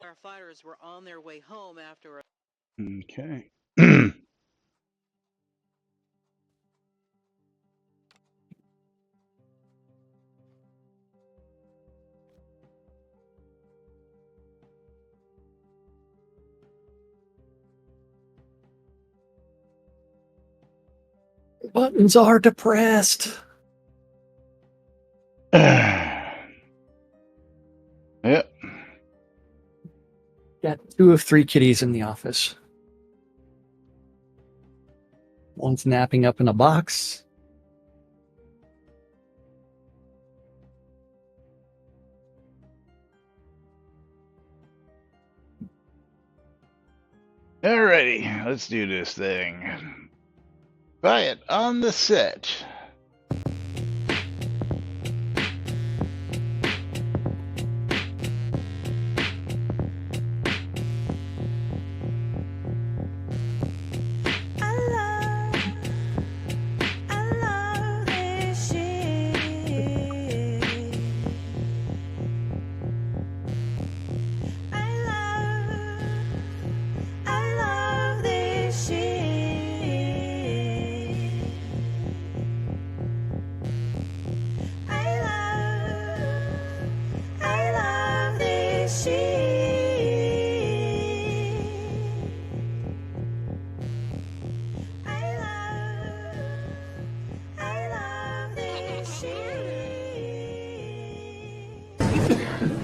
Firefighters were on their way home after Okay. Buttons are depressed. Yep. Got 2 of 3 kitties in the office. One's napping up in a box. Alrighty, let's do this thing. Quiet on the set.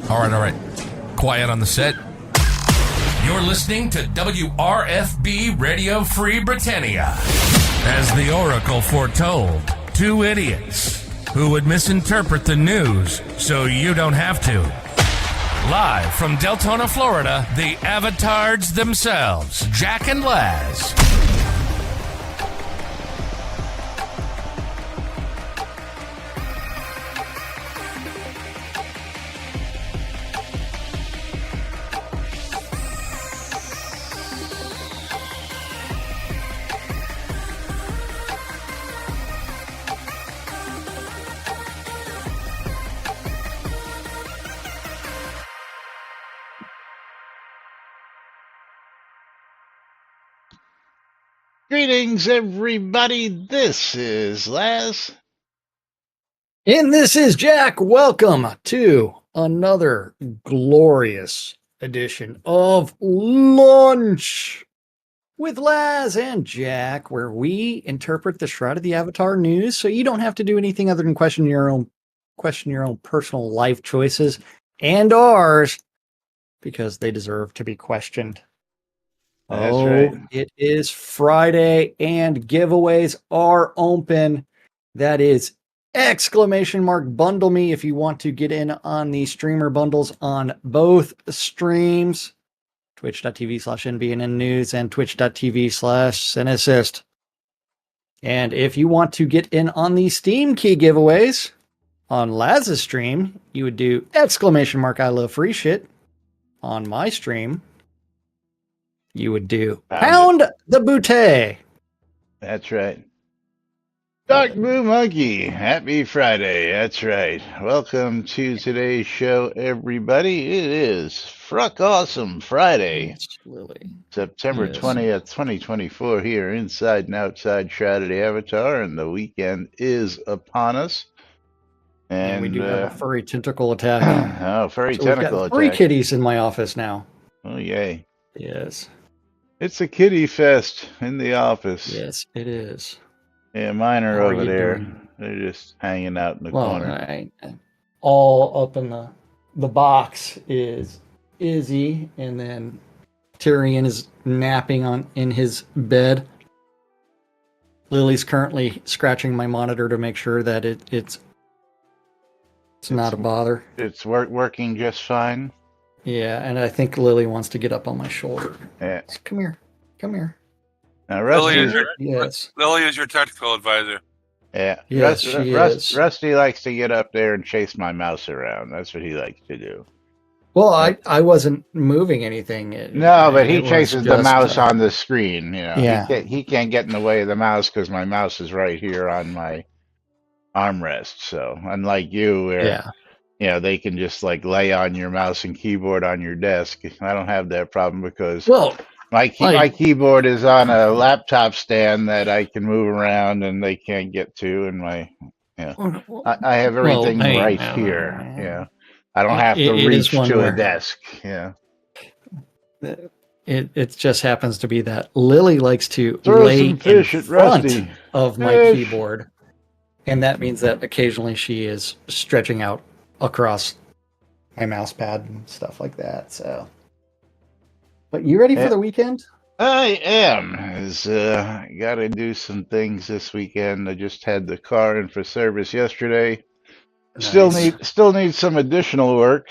All right. Quiet on the set. You're listening to WRFB Radio Free Britannia. As the Oracle foretold, 2 idiots who would misinterpret the news so you don't have to. Live from Deltona, Florida, the avatars themselves, Jack and Laz. Greetings, everybody. This is Laz. And this is Jack. Welcome to another glorious edition of Lunch with Laz and Jack, where we interpret the Shroud of the Avatar news so you don't have to do anything other than question your own personal life choices and ours, because they deserve to be questioned. That's right. It is Friday and giveaways are open. That is ! Bundle me if you want to get in on the streamer bundles on both streams. Twitch.tv/NBNN News and Twitch.tv/CineAssist. And if you want to get in on the Steam key giveaways on Laz's stream, you would do ! I love free shit. On my stream, you would do Pound the Boutte. That's right. Dark Blue Monkey, happy Friday. That's right. Welcome to today's show, everybody. It is Fruck Awesome Friday, September 20th, 2024, here inside and outside Shroud of the Avatar, and the weekend is upon us. And we do have a furry tentacle attack. Furry so tentacle we've got attack. 3 kitties in my office now. Oh, yay. Yes. It's a kitty fest in the office. Yes, it is. Yeah, mine are over there. Doing? They're just hanging out in the corner. All up in the box is Izzy, and then Tyrion is napping in his bed. Lily's currently scratching my monitor to make sure that it's not a bother. It's working just fine. Yeah, and I think Lily wants to get up on my shoulder. Yeah. So come here. Now, Rusty, Lily is your technical advisor. Yeah. Yes, Rusty likes to get up there and chase my mouse around. That's what he likes to do. Well, I wasn't moving anything. But he chases the mouse on the screen. You know, yeah. He can't get in the way of the mouse because my mouse is right here on my armrest. So unlike you, where they can just like lay on your mouse and keyboard on your desk. I don't have that problem because Well, my keyboard is on a laptop stand that I can move around and they can't get to, and I have everything right here. I don't have to it is reach one to a where desk. Yeah. it just happens to be that Lily likes to Throw lay some in fish at front Rusty. of my Fish. keyboard, and that means that occasionally she is stretching out across my mouse pad and stuff like that. So, but you ready for the weekend? I am. I got to do some things this weekend. I just had the car in for service yesterday. Nice. Still need some additional work,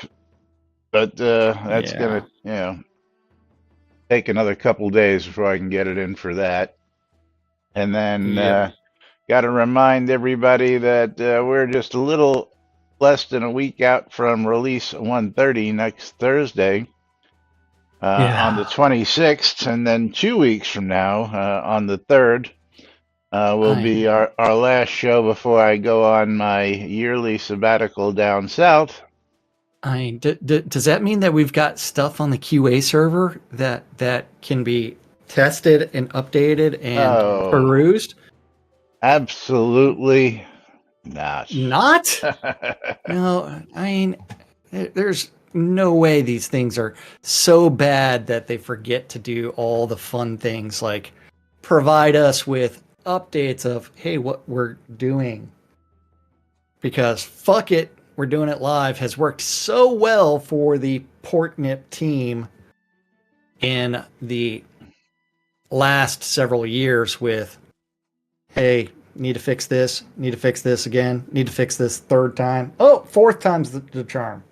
but that's gonna take another couple days before I can get it in for that. And then got to remind everybody that we're just a little less than a week out from release 130 next Thursday. On the 26th, and then 2 weeks from now, on the 3rd, will be our last show before I go on my yearly sabbatical down south. Does that mean that we've got stuff on the QA server that can be tested and updated and perused? Absolutely not. Not? No, I mean, there's no way these things are so bad that they forget to do all the fun things like provide us with updates of, hey, what we're doing. Because fuck it, we're doing it live has worked so well for the Portnip team in the last several years with, hey, need to fix this again, need to fix this third time. Oh, fourth time's the charm.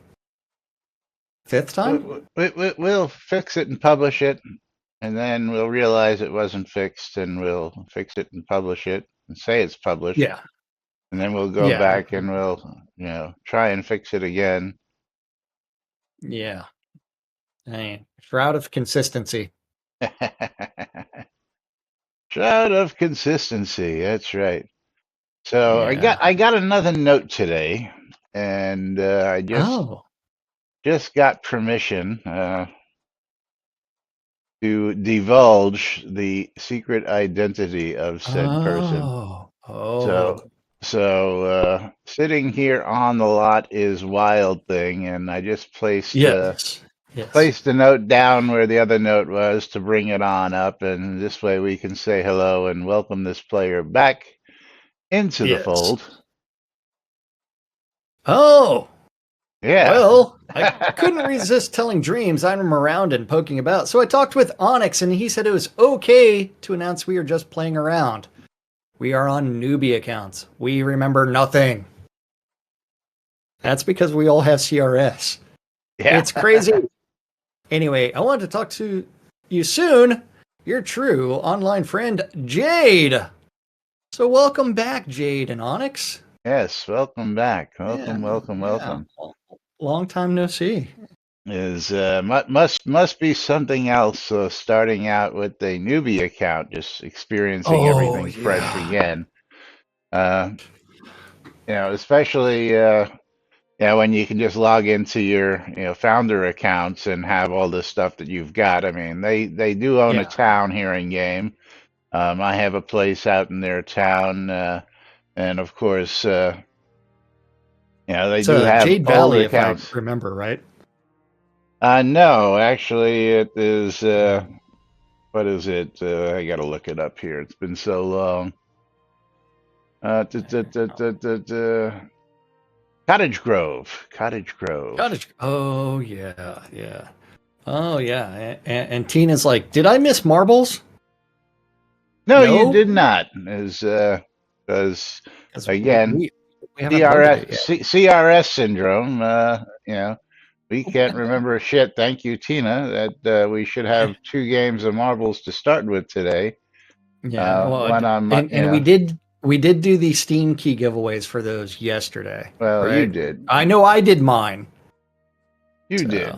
Fifth time? We'll fix it and publish it, and then we'll realize it wasn't fixed, and we'll fix it and publish it and say it's published. Yeah. And then we'll go back and we'll, try and fix it again. Yeah. I mean, shroud of consistency. Shroud of consistency. That's right. So I got another note today, and I just got permission to divulge the secret identity of said person. So sitting here on the lot is Wild Thing, and I just placed placed the note down where the other note was to bring it on up, and this way we can say hello and welcome this player back into the fold. Oh, yeah. Well, I couldn't resist telling Dreams I'm around and poking about, so I talked with Onyx, and he said it was okay to announce we are just playing around. We are on newbie accounts. We remember nothing. That's because we all have CRS. Yeah. It's crazy. Anyway, I wanted to talk to you soon. Your true online friend, Jade. So welcome back, Jade and Onyx. Yes, welcome back. Welcome. Long time no see. Is must be something else. Starting out with a newbie account, just experiencing everything fresh again. Especially when you can just log into your founder accounts and have all the stuff that you've got. I mean, they do own a town here in game. I have a place out in their town, and of course, they do have Jade Valley, accounts. if I remember right. No, actually, it is. What is it? I gotta look it up here. It's been so long. Cottage Grove. Oh yeah. Oh yeah. And Tina's like, did I miss marbles? No, you did not. Because again, CRS syndrome. We can't remember shit. Thank you, Tina. That we should have 2 games of marbles to start with today. Yeah, one on and we did do the Steam key giveaways for those yesterday. Well, right? You did. I know I did mine. You did.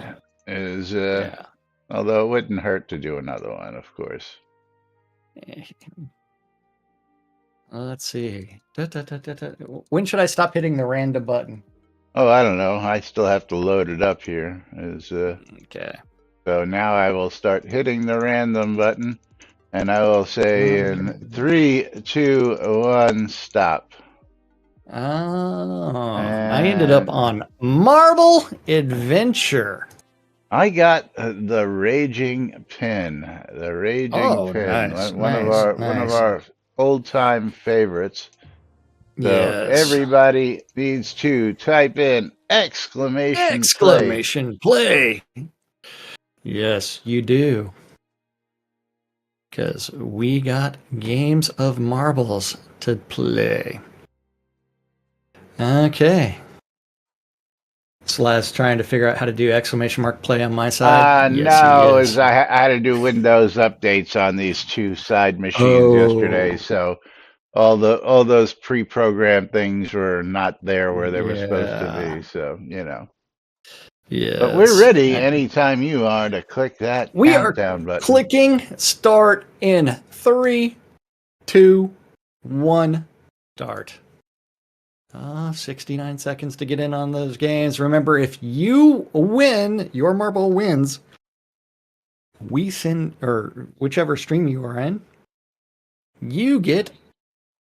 Although it wouldn't hurt to do another one, of course. Let's see. When should I stop hitting the random button? Oh, I don't know. I still have to load it up here. Okay. So now I will start hitting the random button, and I will say in 3, 2, 1, stop. Oh, I ended up And on Marble Adventure. I got the Raging Pin. The Raging Oh, Pin. nice, One of nice, nice. our old time favorites. So Yes. everybody needs to type in exclamation play. Exclamation play. Yes, you do. Because we got games of marbles to play. Okay. Slaz trying to figure out how to do exclamation mark play on my side. Yes, he No, is. I had to do Windows updates on these two side machines yesterday, Oh, so all those pre-programmed things were not there where they were supposed to yeah. be. So but we're Yes. ready anytime you are to click that We are countdown button. clicking start in 3, 2, 1, start. 69 seconds to get in on those games. Remember, if you win, your marble wins, we send, or whichever stream you are in, you get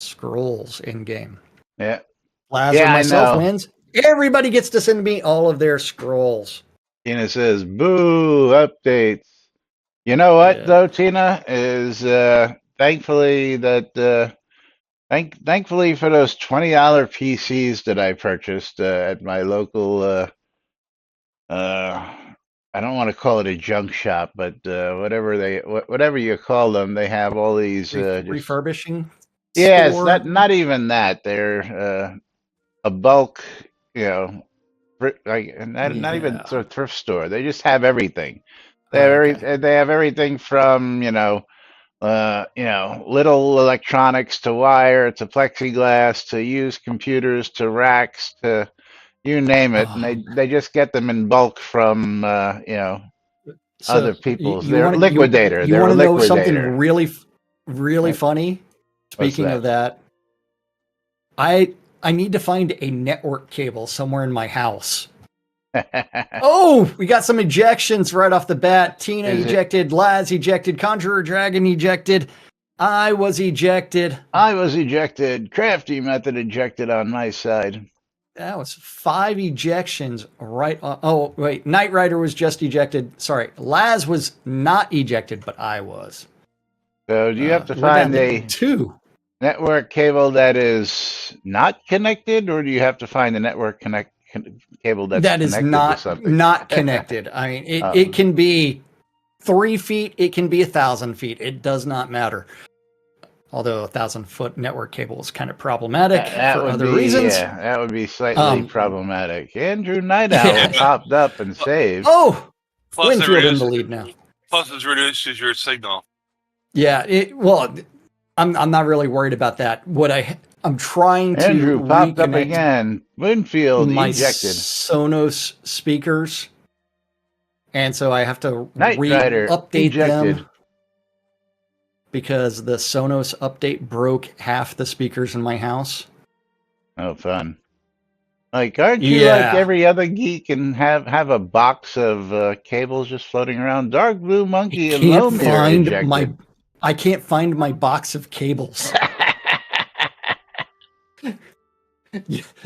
scrolls in game. Yeah, Laz or yeah, I myself know. wins. Everybody gets to send me all of their scrolls. Tina says, "Boo updates." You know what Yeah. though, Tina is thankfully that thankfully for those $20 PCs that I purchased at my local I don't want to call it a junk shop, but whatever you call them, they have all these just Refurbishing yeah, it's store. not even that. They're a bulk, you know, like not even Yeah. sort of thrift store. They just have everything. Okay. They have everything from little electronics to wire to plexiglass to used computers to racks to you name it, and Oh, they just get them in bulk from other so people's. you They're want to liquidator. you They're want a to know something liquidator. really Right? funny? What's Speaking of that? that, I need to find a network cable somewhere in my house. Oh, we got some ejections right off the bat. Tina Is it? ejected, Laz ejected, Conjurer Dragon ejected. I was ejected. I was ejected. Crafty method ejected on my side. That was 5 ejections right on. Oh, wait. Knight Rider was just ejected. Sorry. Laz was not ejected, but I was. So do you have to We're down find to a 2. network cable that is not connected, or do you have to find a cable that's That is connected to not something? not connected. I mean, it Oh, can be 3 feet, it can be 1,000 feet. It does not matter. Although 1,000-foot network cable is kind of problematic that for would other be reasons. yeah, that would be slightly Um, problematic. Andrew Night Owl yeah. Yeah. popped up and saved. Oh, Plus, it Winfield in the reduces. lead now. Plus, it reduces your signal. Yeah. I'm not really worried about that. I'm trying to Andrew popped up reconnect again. Winfield my ejected. Sonos speakers, and so I have to Knight Rider update ejected. them because the Sonos update broke half the speakers in my house. Oh, fun. Like, aren't you like Yeah. every other geek and have a box of cables just floating around? Dark Blue Monkey and Lomir ejected. I can't find my box of cables.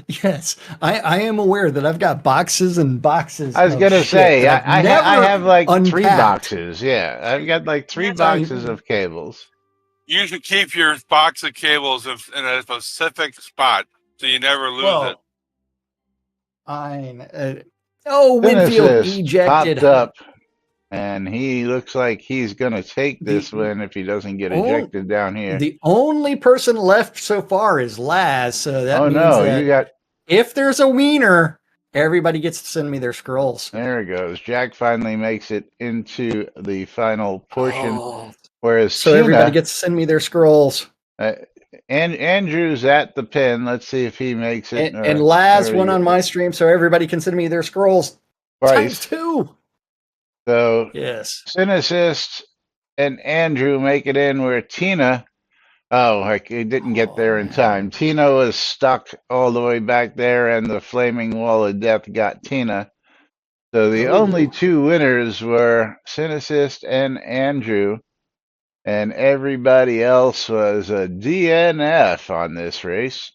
Yes, I am aware that I've got boxes and boxes. I was of gonna shit say that I've I never have like 3 unpacked. boxes. Yeah, I've got like 3 Yes, boxes of cables. You should keep your box of cables in a specific spot so you never lose it. Winfield Genesis ejected. popped up, and he looks like he's gonna take this The one if he doesn't get oh, ejected down here. the only person left so far is Laz, so that Oh means no, that you got if there's a wiener, everybody gets to send me their scrolls. there it goes. Jack finally makes it into the final portion, Oh, whereas so everybody Tina gets to send me their scrolls. and Andrew's at the pin. Let's see if he makes it. And Laz there went you on go. my stream, so everybody can send me their scrolls. Times Twice. 2. So Yes. Synesist and Andrew make it in where Tina Oh, heck, it didn't get Oh, there in man. time. Tina was stuck all the way back there, and the flaming wall of death got Tina. So the only Oh, two winners were Synesist and Andrew, and everybody else was a DNF on this race.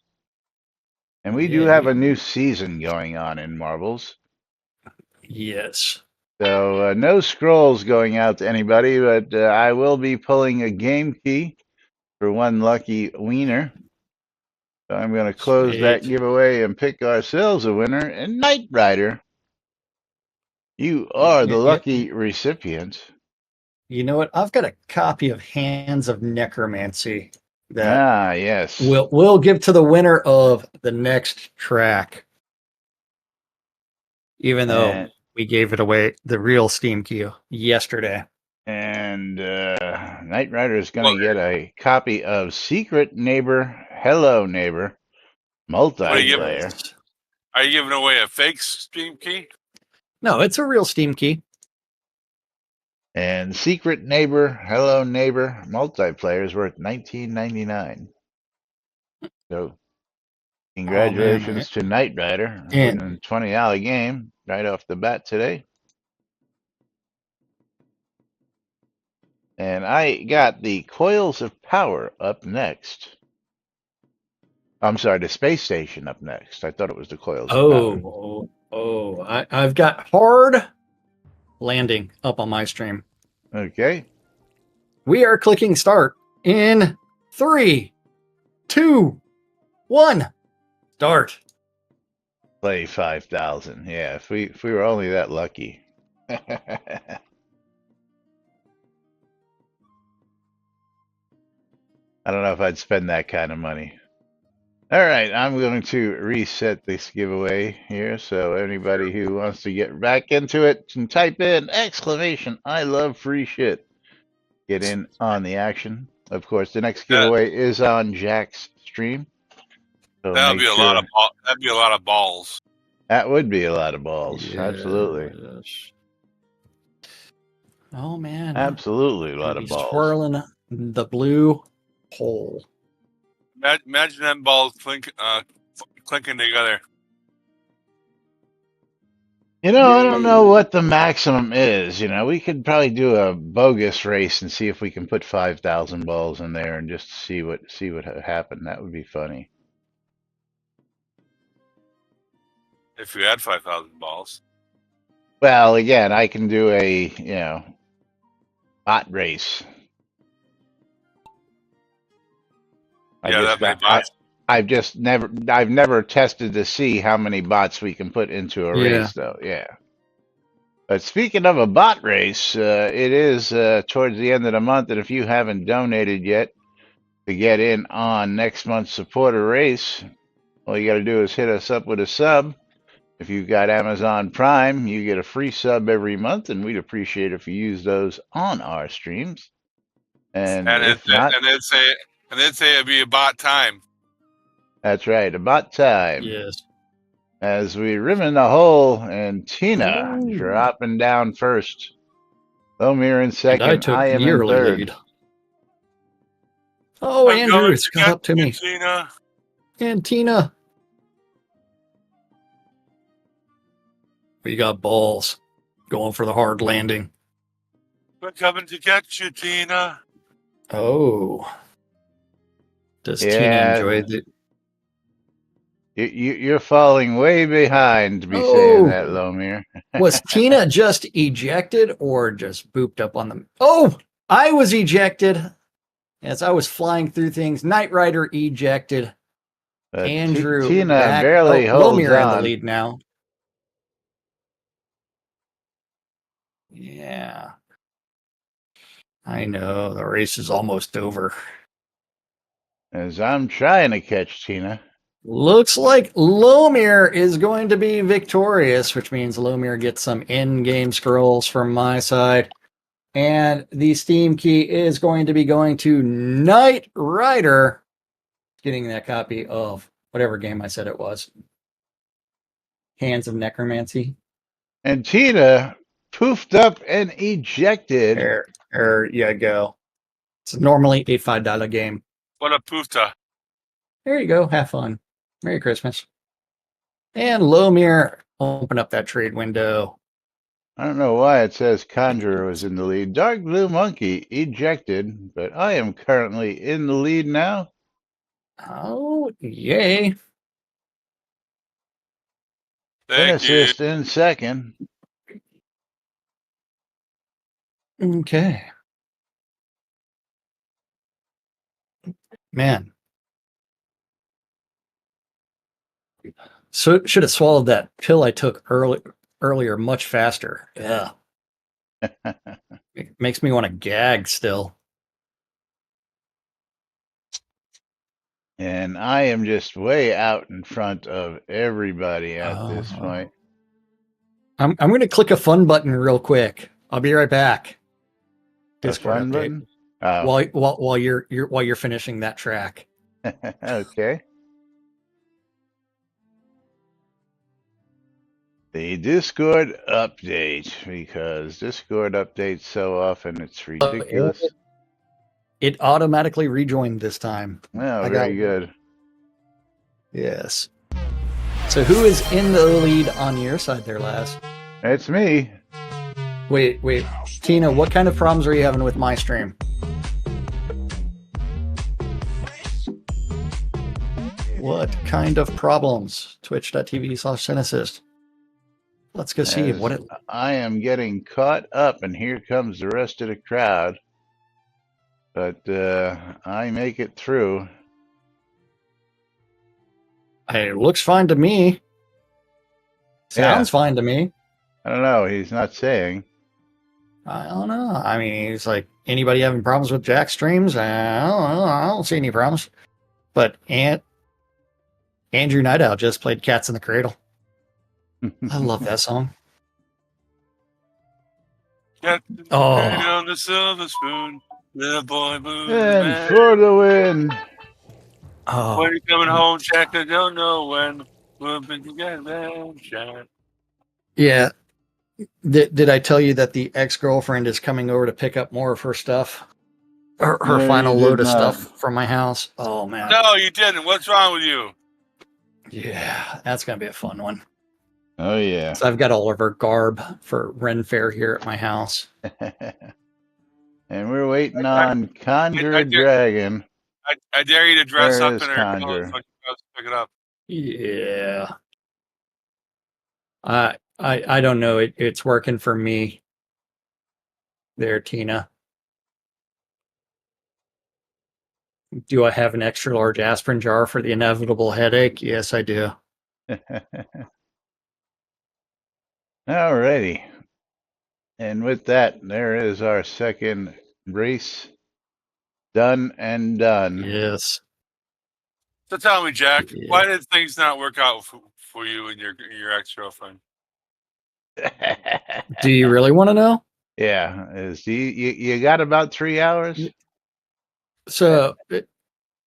And we do yeah. have a new season going on in Marbles. Yes. So no scrolls going out to anybody, but I will be pulling a game key for one lucky wiener. So I'm going to close that Sweet. giveaway and pick ourselves a winner. And Knight Rider, you are the lucky recipient. You know what? I've got a copy of Hands of Necromancy that Ah, yes. we'll give to the winner of the next track, even though And we gave it away the real Steam key yesterday. and Knight Rider is going Well, to get a copy of Secret Neighbor, Hello Neighbor what are you giving? multiplayer. Yes. Are you giving away a fake Steam key? No, it's a real Steam key. And Secret Neighbor, Hello Neighbor multiplayer is worth $19.99. So Oh man. congratulations to Knight Rider And winning a $20 game right off the bat today. And I got the Coils of Power up next. I'm sorry, the Space Station up next. I thought it was the Coils of Power. I've got Hard Landing up on my stream. Okay. We are clicking start in 3, 2, 1. Start. Play 5,000. Yeah, if we were only that lucky. I don't know if I'd spend that kind of money. All right, I'm going to reset this giveaway here. So anybody who wants to get back into it can type in exclamation I love free shit. Get in on the action. Of course, the next That giveaway is on Jack's stream. So that'll make be a lot sure of that'd be a lot of balls. that would be a lot of balls. Absolutely. Yes. Oh man. Absolutely a lot of He's balls. twirling the blue hole. Imagine them balls clinking together. You know, I don't know what the maximum is. You know, we could probably do a bogus race and see if we can put 5,000 balls in there and just see what happened. That would be funny. If you had 5,000 balls, Well, again, I can do a bot race. yeah, that many bots. I've never tested to see how many bots we can put into a race, though. Yeah. But speaking of a bot race, it is towards the end of the month, and if you haven't donated yet to get in on next month's supporter race, all you got to do is hit us up with a sub. If you've got Amazon Prime, you get a free sub every month, and we'd appreciate if you use those on our streams. And if not, and then say it'd be about time. that's right, about time. Yes. As we rim in the hole, and Tina Ooh. dropping down first. Lomir in second. And I took am the in early third. lead. Oh, I'm Andrew, going it's to caught get up to you, me. Tina. And Tina. We got balls. Going for the hard landing. We're coming to get you, Tina. Oh. Does Tina Yeah, enjoy the... you're falling way behind to be saying that, Lomir. Was Tina just ejected or just booped up on them? Oh, I was ejected. As I was flying through things, Knight Rider ejected. Andrew Tina back. barely holds Lomir in the on. lead now. Yeah. I know. The race is almost over. As I'm trying to catch Tina. Looks like Lomir is going to be victorious, which means Lomir gets some in-game scrolls from my side. And the Steam key is going to be going to Knight Rider, getting that copy of whatever game I said it was. Hands of Necromancy. And Tina poofed up and ejected. There you go. It's normally a $5 game. What a poofta. There you go. Have fun. Merry Christmas. And Lomir, open up that trade window. I don't know why it says Conjurer was in the lead. Dark Blue Monkey ejected, but I am currently in the lead now. Oh, yay. Thank you. Assist in second. Okay. Man. So should have swallowed that pill I took earlier much faster. Yeah. It makes me want to gag still. And I am just way out in front of everybody at this point. I'm going to click a fun button real quick. I'll be right back. Discord fun update. button? Oh. While you're finishing that track. Okay. The Discord update, because Discord updates so often it's ridiculous. It automatically rejoined this time. Oh, very good. Yes. So who is in the lead on your side there, Laz? It's me. Wait. Tina, what kind of problems are you having with my stream? What kind of problems? Twitch.tv/Cynicist. Let's go see what it... I am getting caught up, and here comes the rest of the crowd. But I make it through. It looks fine to me. Sounds fine to me. I don't know. He's not saying. I don't know. I mean, he's like, anybody having problems with Jack streams? I don't see any problems. But Andrew Night Owl just played Cats in the Cradle. I love that song. On the silver spoon, little boy moon. And for the win. Oh. When you coming home, Jack? I don't know when. We'll be together, Jack. Yeah. Did I tell you that the ex-girlfriend is coming over to pick up more of her stuff? Her final load of stuff from my house. Oh, man. No, you didn't. What's wrong with you? Yeah, that's going to be a fun one. Oh, yeah. So I've got all of her garb for Ren Fair here at my house. And we're waiting on Conjure Dragon. I dare you to dress Where up is in her Conjure? clothes when you pick it up. Yeah. I don't know. It's working for me. There, Tina. Do I have an extra large aspirin jar for the inevitable headache? Yes, I do. Alrighty. And with that, there is our second race done and done. Yes. So tell me, Jack, why did things not work out for you and your ex-girlfriend? Do you really want to know? Yeah. You got about 3 hours? So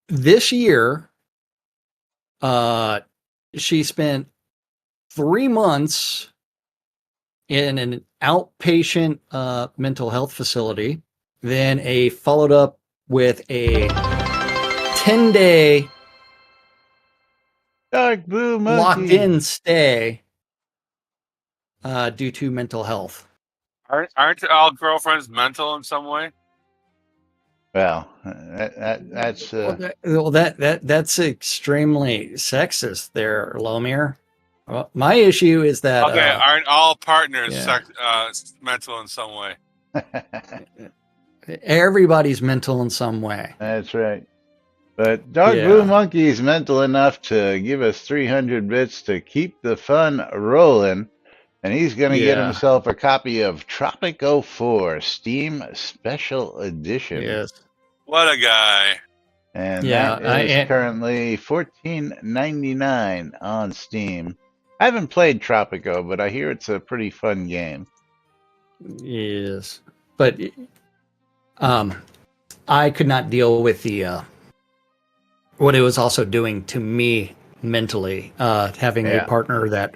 this year, she spent 3 months in an outpatient mental health facility, then followed up with a 10-day Dark Blue Monkey locked-in stay due to mental health. Aren't all girlfriends mental in some way? Well, that's that's extremely sexist there, Lomir. Well, my issue is that aren't all partners mental in some way? Everybody's mental in some way. That's right. But Dark Blue Monkey is mental enough to give us 300 bits to keep the fun rolling. And he's going to get himself a copy of Tropic 04 Steam Special Edition. Yes. What a guy. And that is currently $14.99 on Steam. I haven't played Tropico, but I hear it's a pretty fun game. Yes. But I could not deal with the what it was also doing to me mentally, having a partner that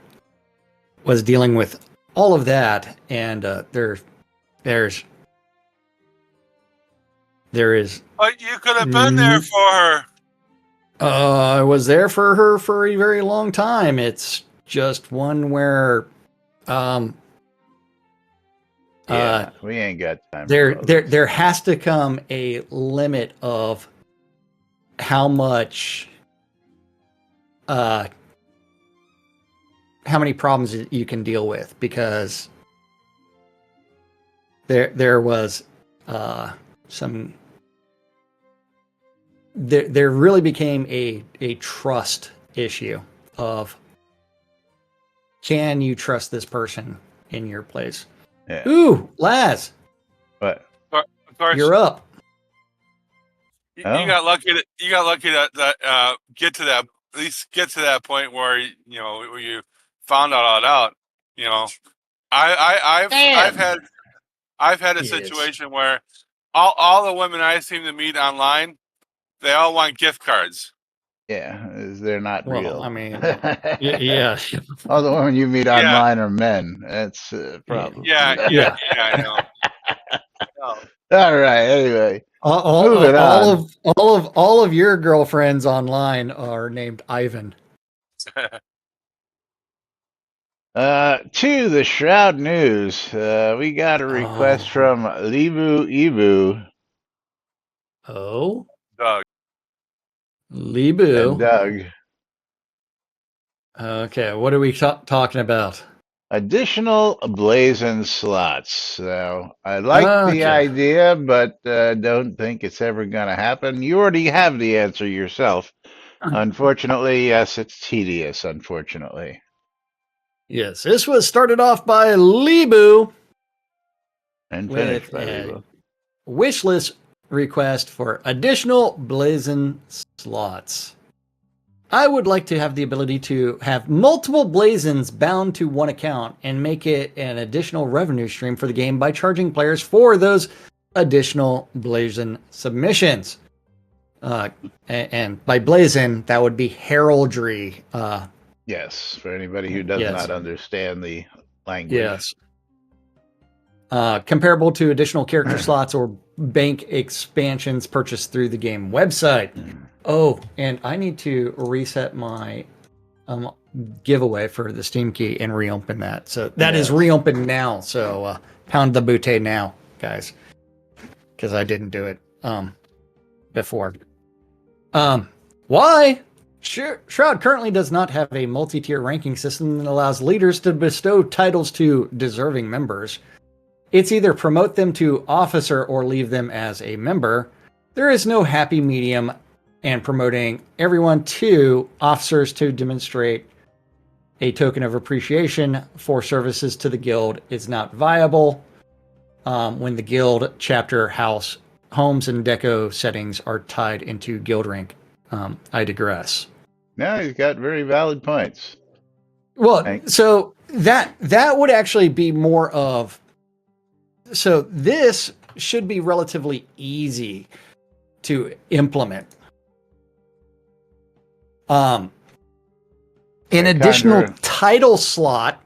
was dealing with all of that, and there's There is. But you could have been there for her. I was there for her for a very long time. It's just one where, we ain't got time. There has to come a limit of how much, how many problems you can deal with, because there was some. There really became a trust issue of, can you trust this person in your place? Yeah. Ooh, Laz, But Of course, you're up. You got lucky. You got lucky that get to that, at least get to that point where where you found all that out. You know, I've had a Yes. situation where all the women I seem to meet online, they all want gift cards. yeah, they're not Well, real. I mean, yeah. All the women you meet Yeah. online are men. That's a problem. Yeah, I know. All right. Anyway, moving on. All of your girlfriends online are named Ivan. To the Shroud news, we got a request from Libu Ibu Oh, Doug. Libu. and Doug. Okay, what are we talking about? Additional blazon slots. Now, I like the Okay. idea, but don't think it's ever going to happen. You already have the answer yourself. Unfortunately, yes, it's tedious, unfortunately. Yes, this was started off by Libu And finished with by a Libu. wish list request for additional blazon slots. I would like to have the ability to have multiple blazons bound to one account and make it an additional revenue stream for the game by charging players for those additional blazon submissions. And by blazon, that would be heraldry. Yes, for anybody who does not understand the language. Yes. Comparable to additional character slots or bank expansions purchased through the game website. Oh, and I need to reset my giveaway for the Steam key and reopen that. So that is reopened now. So pound the bootay now, guys, because I didn't do it before. Why? Shroud currently does not have a multi-tier ranking system that allows leaders to bestow titles to deserving members. It's either promote them to officer or leave them as a member. There is no happy medium, and promoting everyone to officers to demonstrate a token of appreciation for services to the guild is not viable when the guild, chapter, house, homes, and deco settings are tied into guild rank. I digress. No, he's got very valid points. Well, so that would actually be more of... So this should be relatively easy to implement. An additional title slot,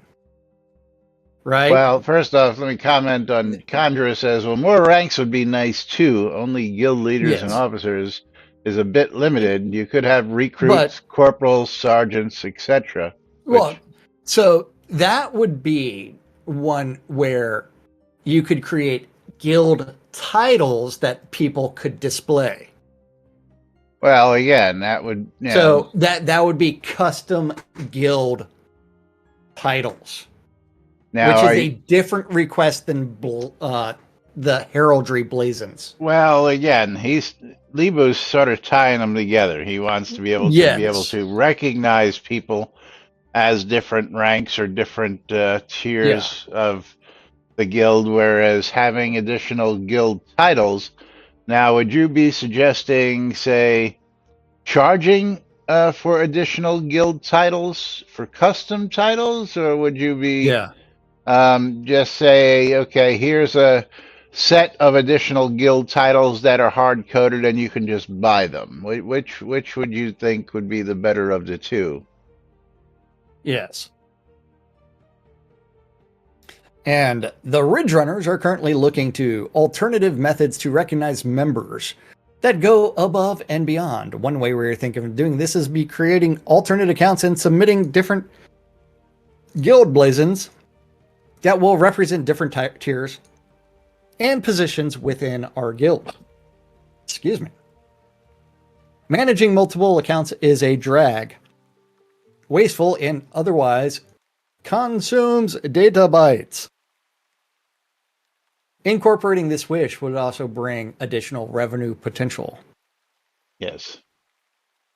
right? Well, first off, let me comment on Conjurer says, well, more ranks would be nice too. Only guild leaders and officers is a bit limited. You could have recruits, corporals, sergeants, etc. Well, so that would be one where you could create guild titles that people could display. Well, again, that would... So that would be custom guild titles, now, which is a different request than the heraldry blazons. Well, again, Libu's sort of tying them together. He wants to be able to recognize people as different ranks or different tiers of the guild, whereas having additional guild titles. Now, would you be suggesting, say, charging for additional guild titles, for custom titles, or would you be just say, okay, here's a set of additional guild titles that are hard-coded and you can just buy them? Which would you think would be the better of the two? Yes. And the Ridge Runners are currently looking to alternative methods to recognize members that go above and beyond. One way we're thinking of doing this is be creating alternate accounts and submitting different guild blazons that will represent different tiers and positions within our guild. Excuse me. Managing multiple accounts is a drag, wasteful, and otherwise consumes data bytes. Incorporating this wish would also bring additional revenue potential. Yes.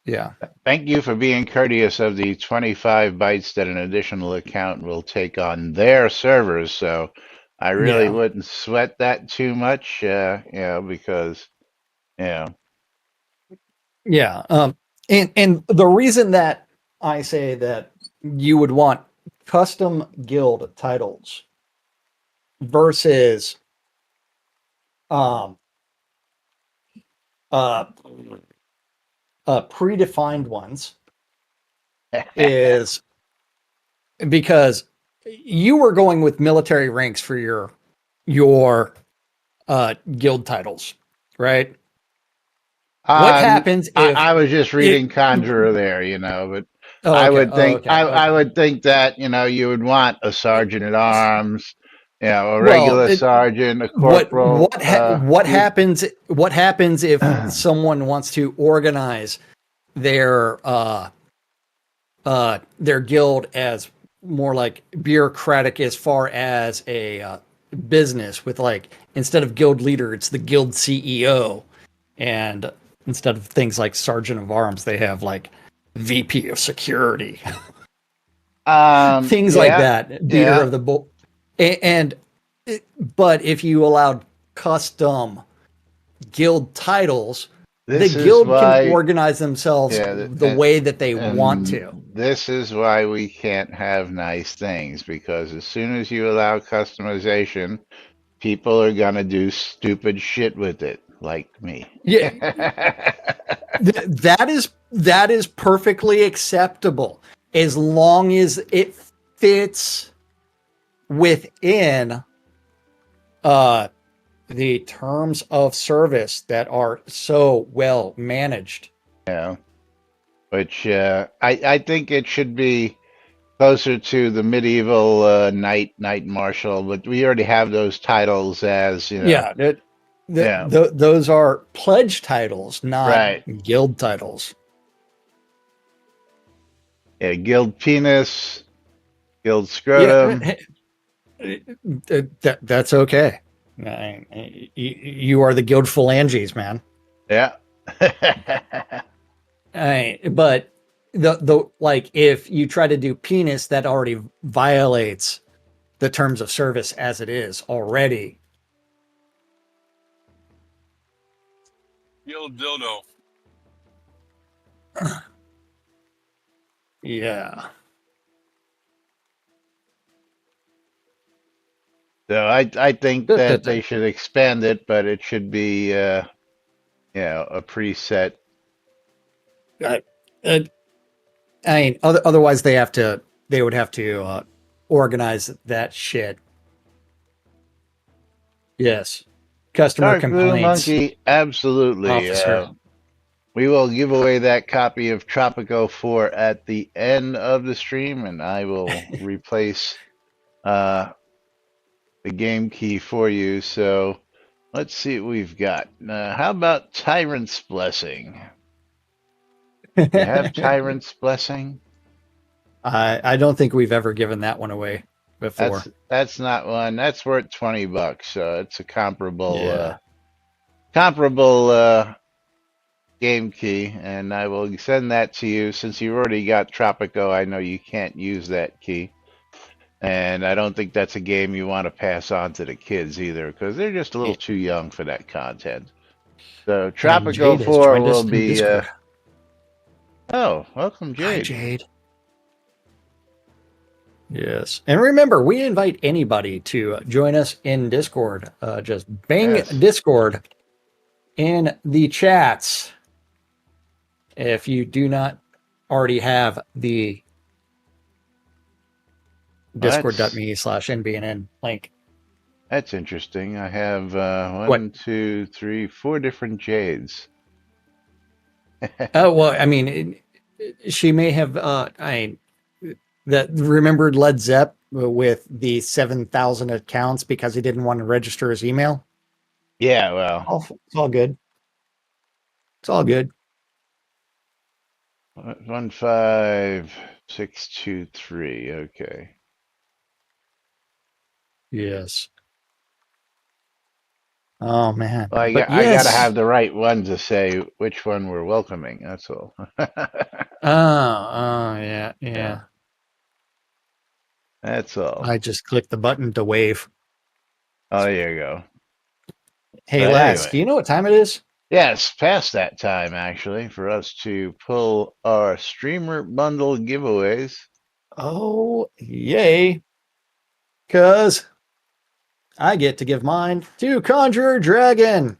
Yeah. Thank you for being courteous of the 25 bytes that an additional account will take on their servers. So I really wouldn't sweat that too much, because, Yeah. And the reason that I say that you would want custom guild titles versus predefined ones is because you were going with military ranks for your guild titles, right? What happens if I was just reading Conjurer there, but I would think I would think that you would want a sergeant at arms, a regular sergeant, a corporal. What happens if someone wants to organize their guild as more like bureaucratic as far as a business with, like, instead of guild leader, it's the guild CEO, and instead of things like sergeant of arms, they have like VP of security, things like that, leader of the bull. But if you allowed custom guild titles, the guild can organize themselves the way that they want to. This is why we can't have nice things, because as soon as you allow customization, people are gonna do stupid shit with it, like me. Yeah, that is perfectly acceptable as long as it fits within the terms of service that are so well managed. Yeah, which I think it should be closer to the medieval knight marshal, but we already have those titles as those are pledge titles, not guild titles. Yeah, guild penis, guild scrotum. That's okay. You are the guild phalanges, man. Yeah. But the like, if you try to do penis, that already violates the terms of service as it is already. Guild dildo. Yeah. So I think that they should expand it, but it should be a preset. Otherwise they would have to organize that shit. Yes. Customer Dark complaints. Blue Monkey, absolutely. We will give away that copy of Tropico 4 at the end of the stream, and I will replace the game key for you. So let's see what we've got. How about Tyrant's Blessing? You have Tyrant's Blessing? I don't think we've ever given that one away before. That's not one. That's worth $20. So it's a comparable game key, and I will send that to you. Since you've already got Tropico, I know you can't use that key. And I don't think that's a game you want to pass on to the kids either, because they're just a little too young for that content. So Tropico 4 will be... Oh, welcome, Jade. Hi, Jade. Yes. And remember, we invite anybody to join us in Discord. Just bang Discord in the chats. If you do not already have the discord.me/NBNN link. That's interesting. I have What? 1, 2, 3, 4 different Jades. Oh, well, I mean, she may have, that remembered Led Zepp with the 7,000 accounts because he didn't want to register his email. Yeah, well. It's all good. It's all good. 15623. Okay. Yes. Oh man. Well, I gotta have the right one to say which one we're welcoming. That's all. Yeah. That's all. I just clicked the button to wave. Oh, there you go. Hey, Les, do you know what time it is? Yes, past that time actually for us to pull our streamer bundle giveaways. Oh, yay. 'Cause I get to give mine to Conjurer Dragon.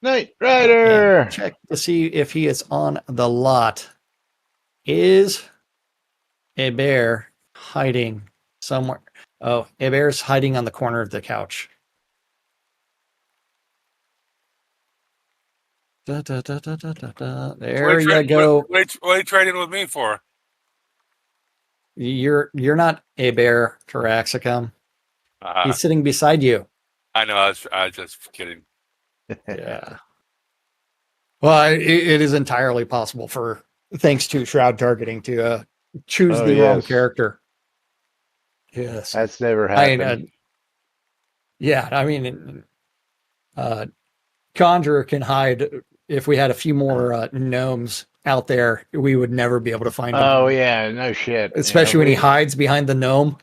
Knight Rider! And check to see if he is on the lot. Is a bear hiding somewhere? Oh, a bear's hiding on the corner of the couch. There you go. What are you trading with me for? You're not a bear, Taraxacum. He's sitting beside you. I know. I was just kidding. Yeah. Well, it is entirely possible for, thanks to Shroud targeting, to choose the wrong character. Yes. That's never happened. Conjurer can hide. If we had a few more gnomes out there, we would never be able to find him. Oh, yeah, no shit. Especially when he hides behind the gnome.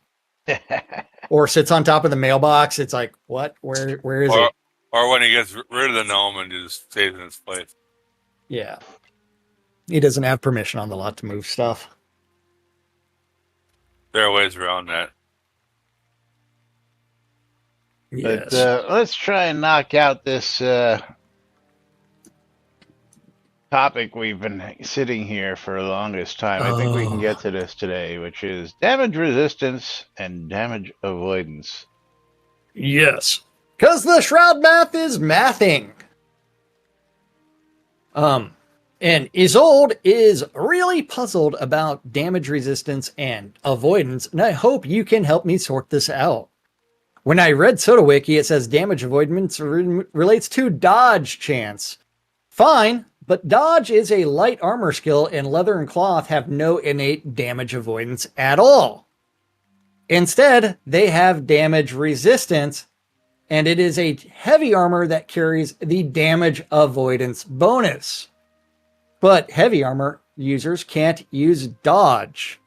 Or sits on top of the mailbox. It's like, what? Where is he? Or when he gets rid of the gnome and just stays in his place. Yeah. He doesn't have permission on the lot to move stuff. There are ways around that. Yes. But let's try and knock out this topic we've been sitting here for the longest time. I think we can get to this today, which is damage resistance and damage avoidance. Yes. Because the Shroud math is mathing. And Isolde is really puzzled about damage resistance and avoidance, and I hope you can help me sort this out. When I read SodaWiki, it says damage avoidance relates to dodge chance. Fine, but dodge is a light armor skill, and leather and cloth have no innate damage avoidance at all. Instead, they have damage resistance, and it is a heavy armor that carries the damage avoidance bonus. But heavy armor users can't use dodge.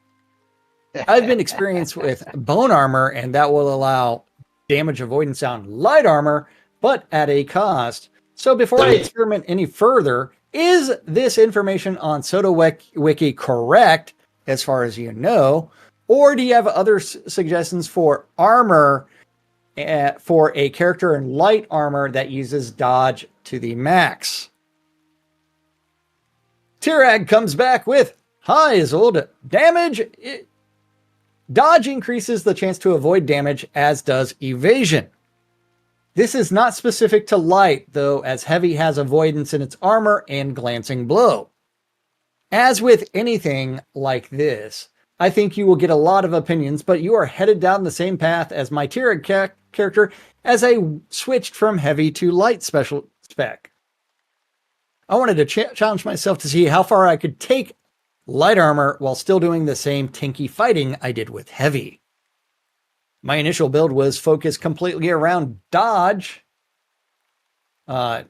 I've been experienced with bone armor, and that will allow damage avoidance on light armor, but at a cost. So before I experiment any further, is this information on SodaWiki correct, as far as you know? Or do you have other suggestions for armor for a character in light armor that uses dodge to the max? Tirag comes back with, hi, Isolde. Dodge increases the chance to avoid damage, as does evasion. This is not specific to light, though, as heavy has avoidance in its armor and glancing blow. As with anything like this, I think you will get a lot of opinions, but you are headed down the same path as my Tirag character as I switched from heavy to light special spec. I wanted to challenge myself to see how far I could take light armor while still doing the same tinky fighting I did with heavy. My initial build was focused completely around dodge. Where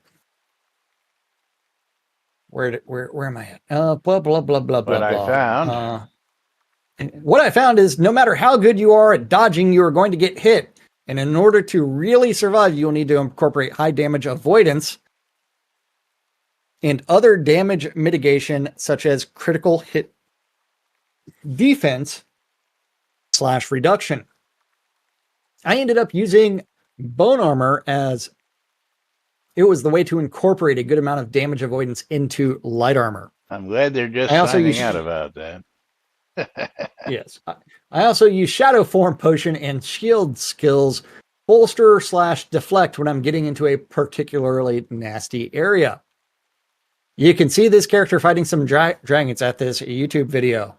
am I at? Blah, blah, blah, blah, blah, blah. What I found is no matter how good you are at dodging, you are going to get hit. And in order to really survive, you'll need to incorporate high damage avoidance and other damage mitigation, such as critical hit defense / reduction. I ended up using bone armor as it was the way to incorporate a good amount of damage avoidance into light armor. I'm glad they're just finding out about that. Yes. I also use Shadow Form Potion and Shield skills bolster/deflect when I'm getting into a particularly nasty area. You can see this character fighting some dragons at this YouTube video.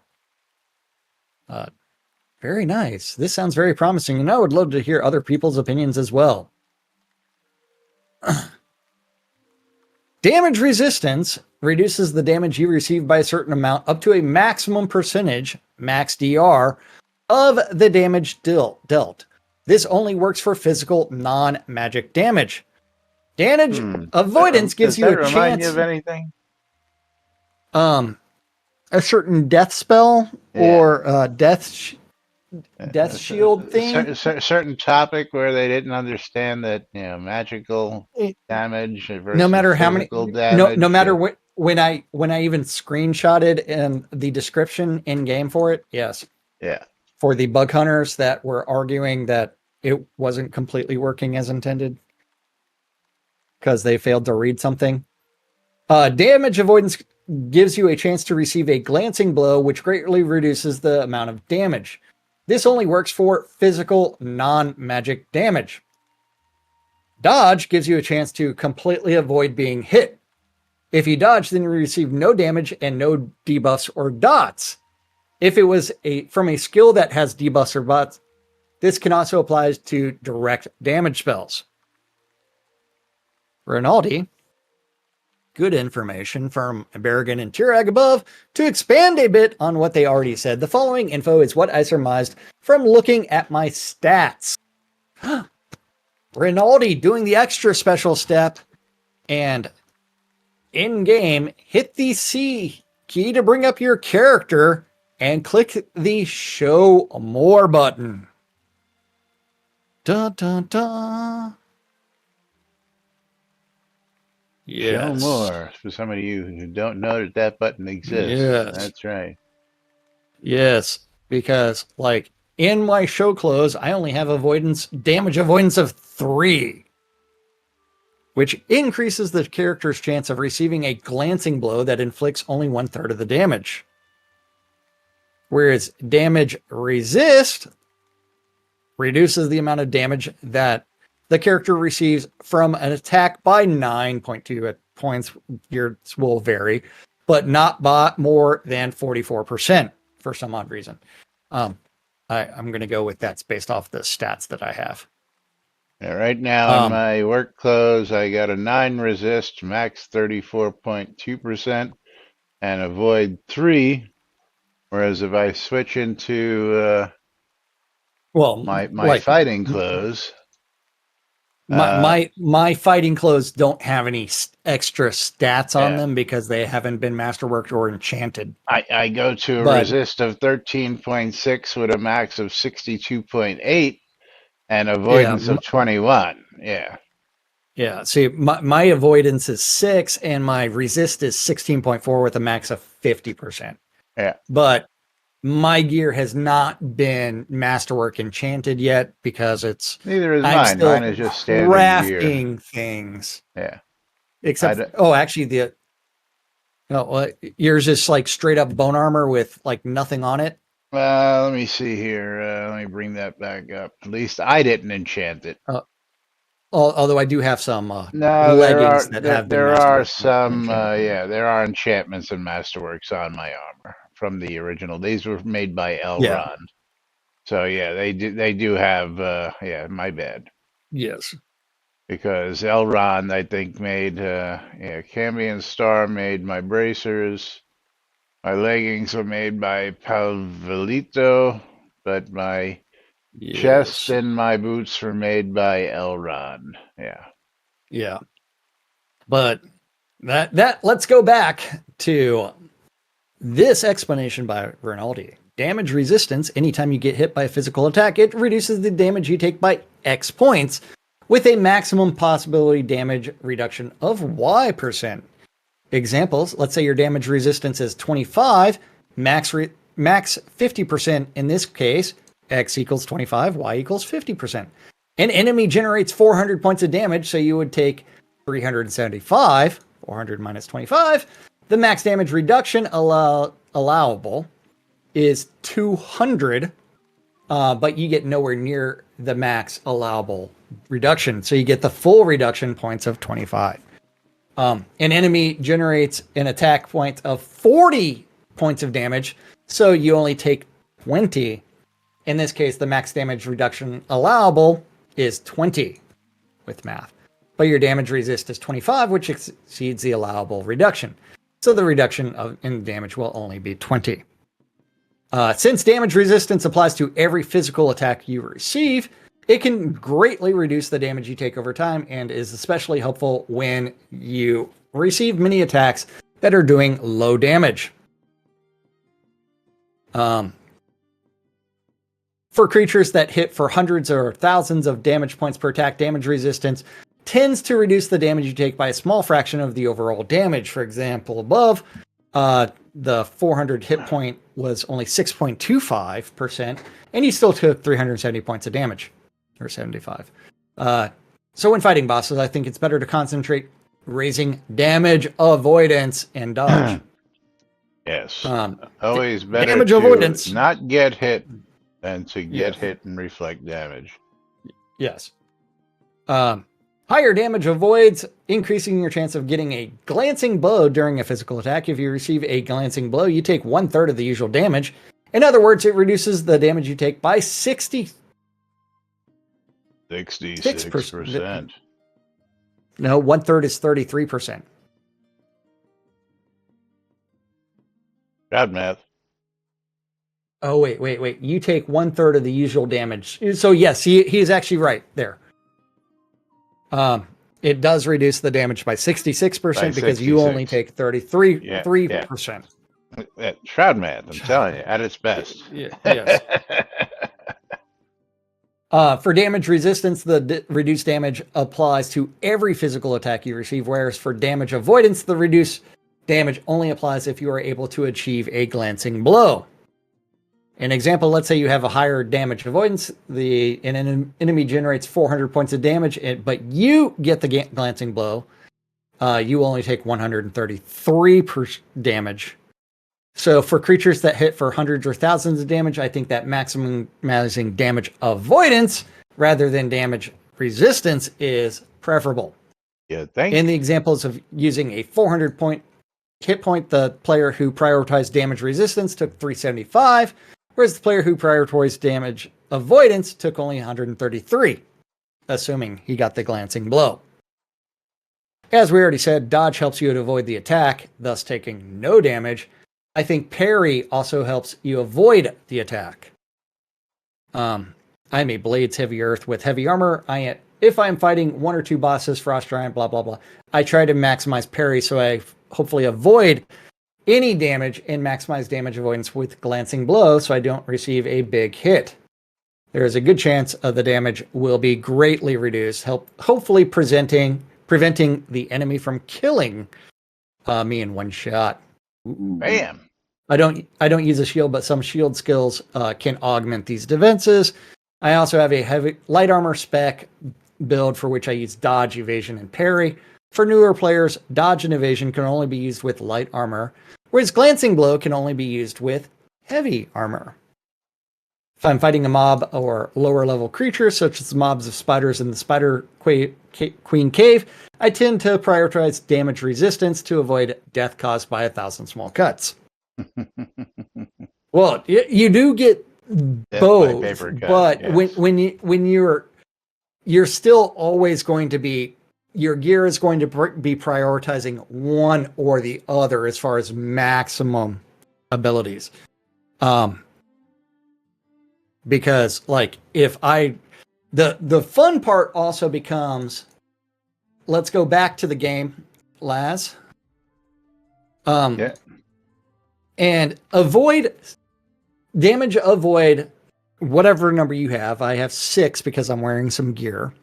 Very nice. This sounds very promising, and I would love to hear other people's opinions as well. Damage resistance reduces the damage you receive by a certain amount up to a maximum percentage, max DR, of the damage dealt. This only works for physical, non-magic damage. Damage avoidance gives you a chance. Does that remind you of anything? A certain death spell or death shield thing. Certain topic where they didn't understand that magical damage versus no matter how many damage. No matter what. When I even screenshotted in the description in game for it, yes. Yeah. For the bug hunters that were arguing that it wasn't completely working as intended because they failed to read something. Damage avoidance gives you a chance to receive a glancing blow, which greatly reduces the amount of damage. This only works for physical, non-magic damage. Dodge gives you a chance to completely avoid being hit. If you dodge, then you receive no damage and no debuffs or dots. If it was from a skill that has debuffs or dots, this can also apply to direct damage spells. Rinaldi, good information from Berrigan and Tirag above. To expand a bit on what they already said, the following info is what I surmised from looking at my stats. Rinaldi doing the extra special step, and in-game, hit the C key to bring up your character and click the Show More button. Dun, dun, dun. Yes. Show more for some of you who don't know that button exists. Yes. That's right. Yes, because in my show clothes, I only have damage avoidance of 3, which increases the character's chance of receiving a glancing blow that inflicts only 1/3 of the damage. Whereas damage resist reduces the amount of damage that the character receives from an attack by 9.2 points. Yours will vary, but not by more than 44% for some odd reason. I'm going to go with that's based off the stats that I have. Yeah, right now in my work clothes, I got a 9 resist, max 34.2%, and avoid 3. Whereas if I switch into my fighting clothes, my fighting clothes don't have any extra stats on them because they haven't been masterworked or enchanted. I go to a resist of 13.6 with a max of 62.8 and avoidance of 21. Yeah. See, my avoidance is 6 and my resist is 16.4 with a max of 50%. Yeah. But my gear has not been masterwork enchanted yet because it's neither is mine. Mine is just standard crafting gear. Things. Yeah. Except actually yours is straight up bone armor with nothing on it. Let me see here. Let me bring that back up. At least I didn't enchant it. Although I do have some leggings that have been there are some there are enchantments and masterworks on my armor from the original. These were made by Elrond. So they do have my bad. Yes. Because Elrond I think made Cambion Star made my bracers. My leggings were made by Palvelito, but my chest and my boots were made by Elrond. Yeah. But that let's go back to this explanation by Rinaldi. Damage resistance, anytime you get hit by a physical attack, it reduces the damage you take by X points with a maximum possibility damage reduction of Y%. Examples, let's say your damage resistance is 25, max 50% in this case, X equals 25, Y equals 50%. An enemy generates 400 points of damage, so you would take 375, 400 minus 25. The max damage reduction allowable is 200 but you get nowhere near the max allowable reduction. So you get the full reduction points of 25. An enemy generates an attack point of 40 points of damage, so you only take 20. In this case, the max damage reduction allowable is 20 with math, but your damage resist is 25, which exceeds the allowable reduction. So the reduction in damage will only be 20. Since damage resistance applies to every physical attack you receive, it can greatly reduce the damage you take over time and is especially helpful when you receive many attacks that are doing low damage. For creatures that hit for hundreds or thousands of damage points per attack, damage resistance tends to reduce the damage you take by a small fraction of the overall damage. For example, above, the 400 hit point was only 6.25%, and you still took 370 points of damage. Or 75. So when fighting bosses, I think it's better to concentrate raising damage avoidance and dodge. Yes. Always better damage to avoidance. not get hit than to get hit and reflect damage. Yes. Higher damage avoids increasing your chance of getting a glancing blow during a physical attack. If you receive a glancing blow, you take 1/3 of the usual damage. In other words, it reduces the damage you take by 66%. No, 1/3 is 33%. Shroud math. Oh, wait. You take 1/3 of the usual damage. So yes, he is actually right there. It does reduce the damage by 66% because you only take 33%. Shroud math, I'm telling you, at its best. Yes. For damage resistance, the reduced damage applies to every physical attack you receive, whereas for damage avoidance, the reduced damage only applies if you are able to achieve a glancing blow. An example, let's say you have a higher damage avoidance, an enemy generates 400 points of damage, but you get the glancing blow, you only take 133 damage. So for creatures that hit for hundreds or thousands of damage, I think that maximizing damage avoidance rather than damage resistance is preferable. Yeah, thanks. In the examples of using a 400 point hit point, the player who prioritized damage resistance took 375, whereas the player who prioritized damage avoidance took only 133, assuming he got the glancing blow. As we already said, dodge helps you to avoid the attack, thus taking no damage. I think parry also helps you avoid the attack. I'm a Blades Heavy Earth with heavy armor. If I'm fighting one or two bosses, Frost Giant, blah, blah, blah, I try to maximize parry so I hopefully avoid any damage and maximize damage avoidance with glancing blow so I don't receive a big hit. There is a good chance the damage will be greatly reduced, hopefully preventing the enemy from killing me in one shot. Bam. I don't use a shield, but some shield skills can augment these defenses. I also have a heavy light armor spec build for which I use dodge, evasion, and parry. For newer players, dodge and evasion can only be used with light armor, whereas glancing blow can only be used with heavy armor. If I'm fighting a mob or lower level creatures, such as mobs of spiders in the Spider Queen Cave, I tend to prioritize damage resistance to avoid death caused by 1,000 small cuts. Well, you do get both, but yes. when you're still always going to be, your gear is going to be prioritizing one or the other as far as maximum abilities. Because like the fun part also becomes, let's go back to the game, Laz. And avoid whatever number you have. I have 6 because I'm wearing some gear.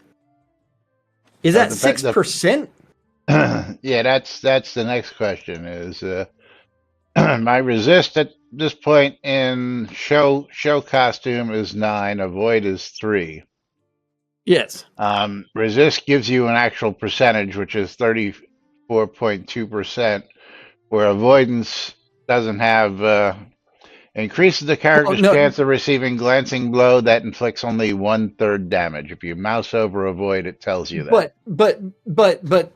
Is that 6%? Yeah, that's the next question. Is my resist at this point in show costume is 9. Avoid is 3. Yes. Resist gives you an actual percentage, which is 34.2%, where avoidance doesn't have Increases the character's chance of receiving glancing blow that inflicts only 1/3 damage. If you mouse over avoid, it tells you that. But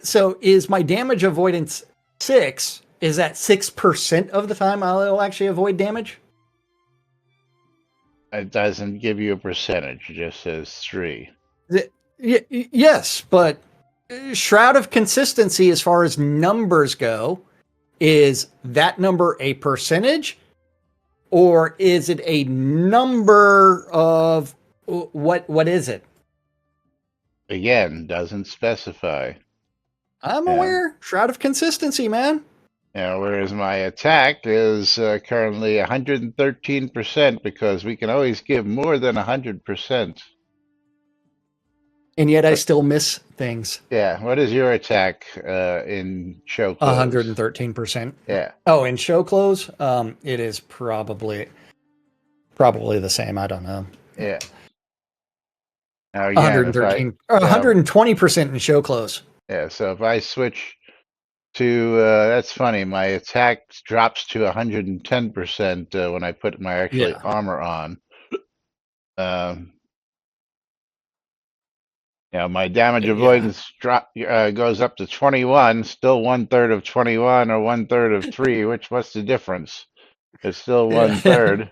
so is my damage avoidance 6? Is that 6% of the time I'll actually avoid damage? It doesn't give you a percentage. It just says 3. Yes, but Shroud of Consistency, as far as numbers go, is that number a percentage? Or is it a number of what is it? Again, doesn't specify. I'm aware. Shroud of Consistency, man. Whereas my attack is currently 113% because we can always give more than 100%. And yet I still miss things. Yeah. What is your attack in show clothes? 113%. Yeah. Oh, in show clothes, it is probably the same. I don't know. Yeah. Now again, 113, 120% in show clothes. Yeah. So if I switch to that's funny, my attack drops to 110% when I put my armor on. My damage avoidance goes up to 21, still 1/3 of 21 or 1/3 of 3. What's the difference? It's still 1/3.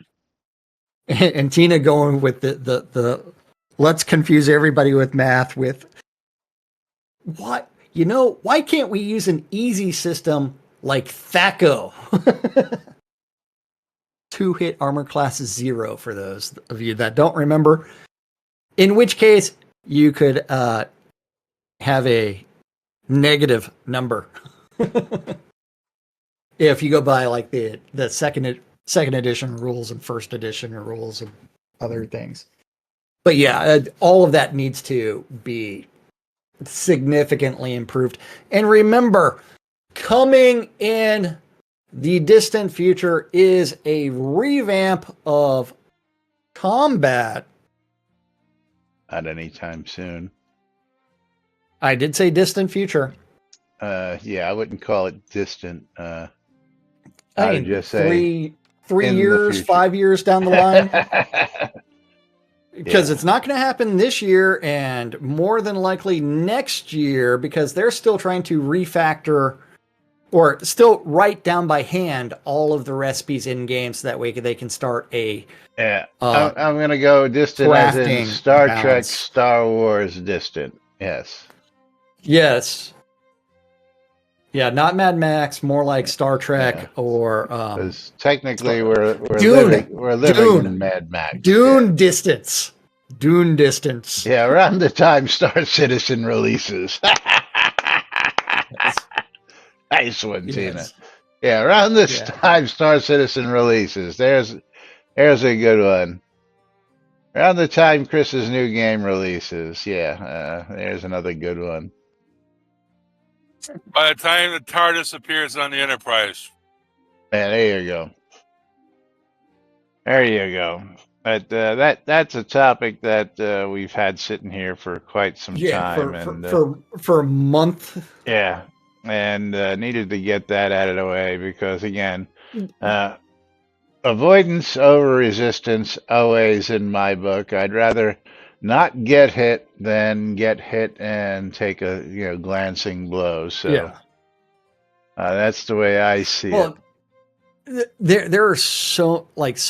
And Tina going with the let's confuse everybody with math with what? Why can't we use an easy system like THAC0? 2-hit armor class is 0 for those of you that don't remember. In which case, you could have a negative number if you go by like the second edition rules and first edition rules and other things. But yeah, all of that needs to be significantly improved. And remember, coming in the distant future is a revamp of combat. Not anytime soon. I did say distant future. Yeah, I wouldn't call it distant. I would just say 3 years, 5 years down the line. Because it's not going to happen this year and more than likely next year because they're still trying to refactor or still write down by hand all of the recipes in game so that way they can start a I'm going to go distant as in Star Trek, Star Wars distant. Yes. Yeah, not Mad Max, more like Star Trek or because technically we're living in Mad Max. Dune distance. Yeah, around the time Star Citizen releases. Nice one, Tina. Yeah, around this time Star Citizen releases. There's a good one. Around the time Chris's new game releases. There's another good one. By the time the TARDIS appears on the Enterprise. Yeah, there you go. But that's a topic that we've had sitting here for quite some time. For a month. Yeah, and needed to get that out of the way because, again, avoidance over resistance always in my book. I'd rather not get hit than get hit and take a glancing blow. So that's the way I see it. There are so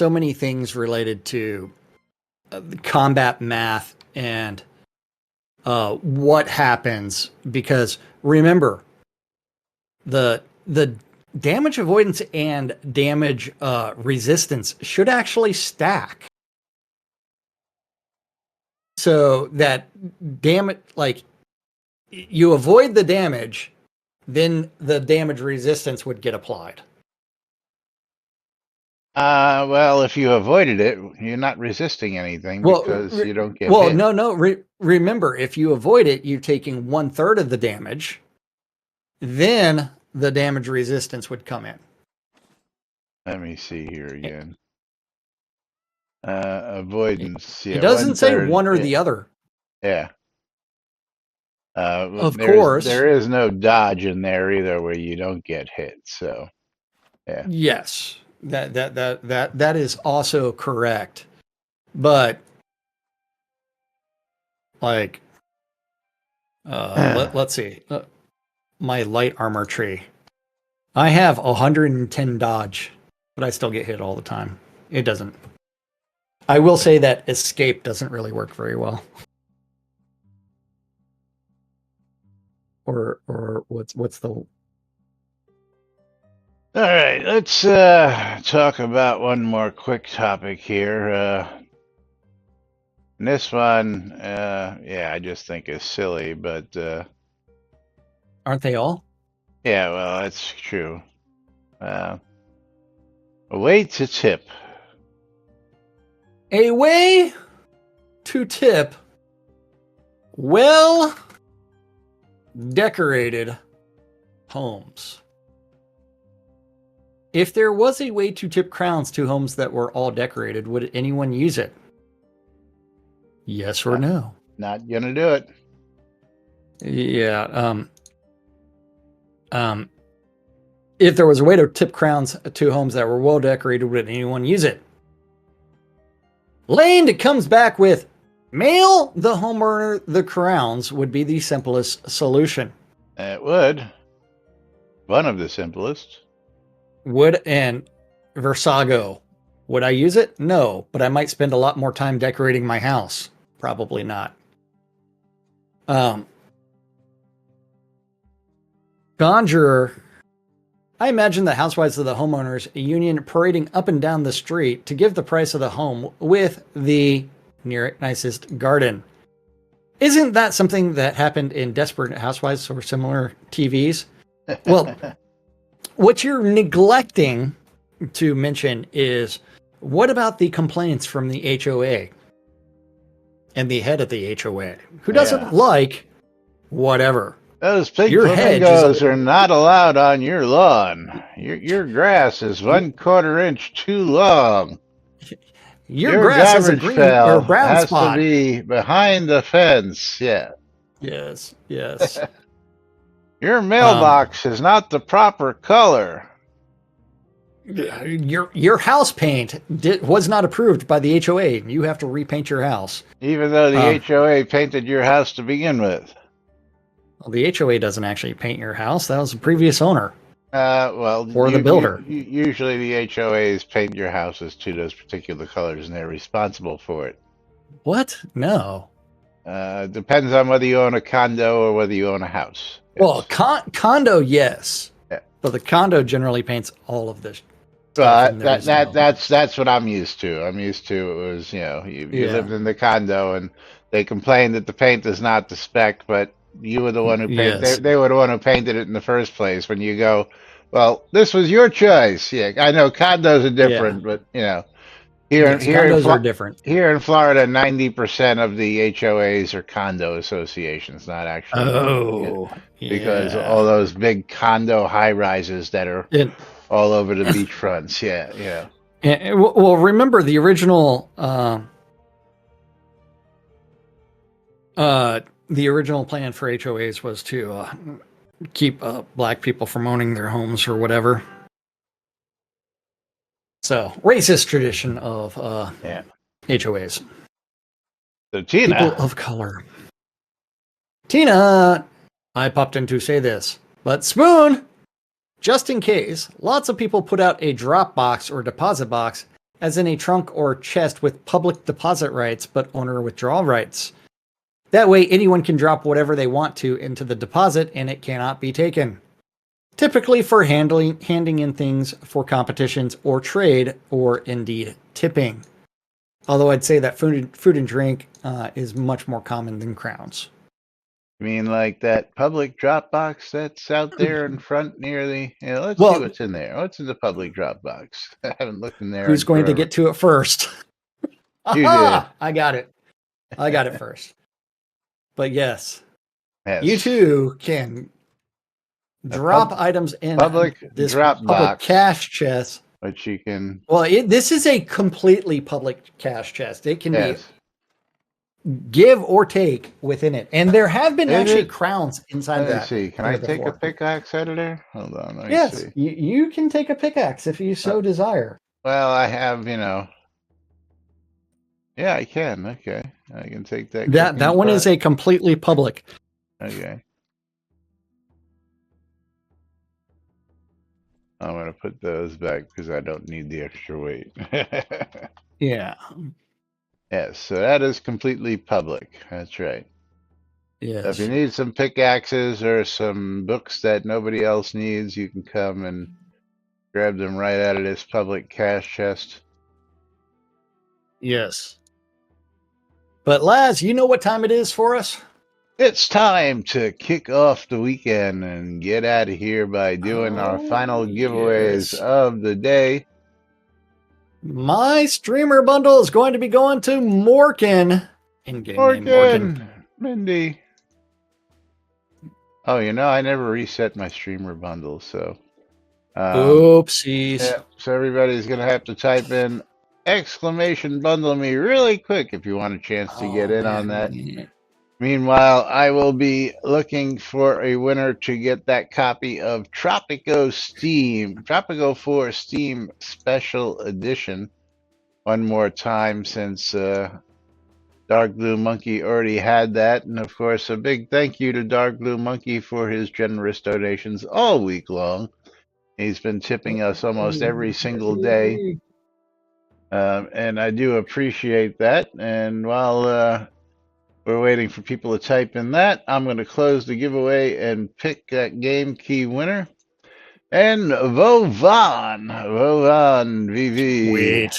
many things related to combat math and what happens because remember the damage avoidance and damage resistance should actually stack. So that damage, you avoid the damage, then the damage resistance would get applied. Well, if you avoided it, you're not resisting anything because you don't get hit. No. Remember, if you avoid it, you're taking 1/3 of the damage. Then the damage resistance would come in. Let me see here again. Avoidance. It doesn't say one or the other. Yeah. Of course. There is no dodge in there either where you don't get hit. So, yeah. Yes. That is also correct. But like let's see. My light armor tree. I have 110 dodge, but I still get hit all the time. It doesn't. I will say that escape doesn't really work very well. Or what's the... All right, let's talk about one more quick topic here. This one, yeah, I just think is silly, but aren't they all? Yeah, well, that's true. A way to tip. A way to tip well decorated homes. If there was a way to tip crowns to homes that were all decorated, would anyone use it? Yes or no? Not gonna do it. Yeah. If there was a way to tip crowns to homes that were well decorated, would anyone use it? Lane comes back with, mail the homeowner the crowns would be the simplest solution. It would. One of the simplest. Would. And Versago, would I use it? No, but I might spend a lot more time decorating my house. Probably not. Conjurer, I imagine the housewives of the homeowners union parading up and down the street to give the price of the home with the near it nicest garden. Isn't that something that happened in Desperate Housewives or similar TVs? Well, what you're neglecting to mention is, what about the complaints from the HOA and the head of the HOA, who doesn't like whatever? Those pink flamingos are not allowed on your lawn. Your grass is 1/4 inch too long. Your grass has a green or brown has spot. To be behind the fence. Yeah. Yes. Your mailbox is not the proper color. Your house paint was not approved by the HOA. You have to repaint your house. Even though the HOA painted your house to begin with. Well, the HOA doesn't actually paint your house. That was the previous owner. Or the builder. Usually the HOAs paint your houses to those particular colors, and they're responsible for it. What? No. Depends on whether you own a condo or whether you own a house. Yes. Well, condo, yes. Yeah. But the condo generally paints all of this. That's what I'm used to. I'm used to it was, you lived in the condo and they complained that the paint is not the spec, but you were the one who painted. Yes. They were the one who painted it in the first place. When you go, well, this was your choice. Yeah, I know condos are different, but condos are different. Here in Florida, 90% of the HOAs are condo associations, not actually. Because all those big condo high rises that are all over the beachfronts. Yeah. Well, remember the original. The original plan for HOAs was to keep black people from owning their homes or whatever. So, racist tradition of HOAs. So, Tina. People of color. Tina, I popped in to say this, but Spoon, just in case, lots of people put out a drop box or deposit box, as in a trunk or chest with public deposit rights, but owner withdrawal rights. That way, anyone can drop whatever they want to into the deposit and it cannot be taken. Typically for handing in things for competitions or trade, or indeed tipping. Although I'd say that food and drink is much more common than crowns. You mean like that public drop box that's out there in front near the... let's see what's in there. What's in the public drop box? I haven't looked in there. Who's going to get to it first? You did. I got it first. But yes, you too can drop items in this drop box cash chest. But you can... Well, this is a completely public cash chest. It can be give or take within it. And there have been actually crowns inside Let me that. see. Can I take a pickaxe out of there? Hold on. Let me see. You can take a pickaxe if you so desire. Well, I have, Yeah, I can. Okay. I can take that. That one is a completely public. Okay. I'm going to put those back because I don't need the extra weight. Yeah. Yes, so that is completely public. That's right. Yes. So if you need some pickaxes or some books that nobody else needs, you can come and grab them right out of this public cash chest. Yes. But Laz, you know what time it is for us? It's time to kick off the weekend and get out of here by doing our final giveaways of the day. My streamer bundle is going to be going to Morgan. In-game name Morgan. Mindy. Oh, I never reset my streamer bundle, so. Oopsies. Yeah, so everybody's going to have to type in exclamation bundle me really quick if you want a chance to get in on that. Meanwhile, I will be looking for a winner to get that copy of Tropico 4 Steam Special Edition one more time since Dark Blue Monkey already had that. And of course, a big thank you to Dark Blue Monkey for his generous donations all week long. He's been tipping us almost every single day. And I do appreciate that. And while we're waiting for people to type in that, I'm going to close the giveaway and pick that game key winner. And Vovan VV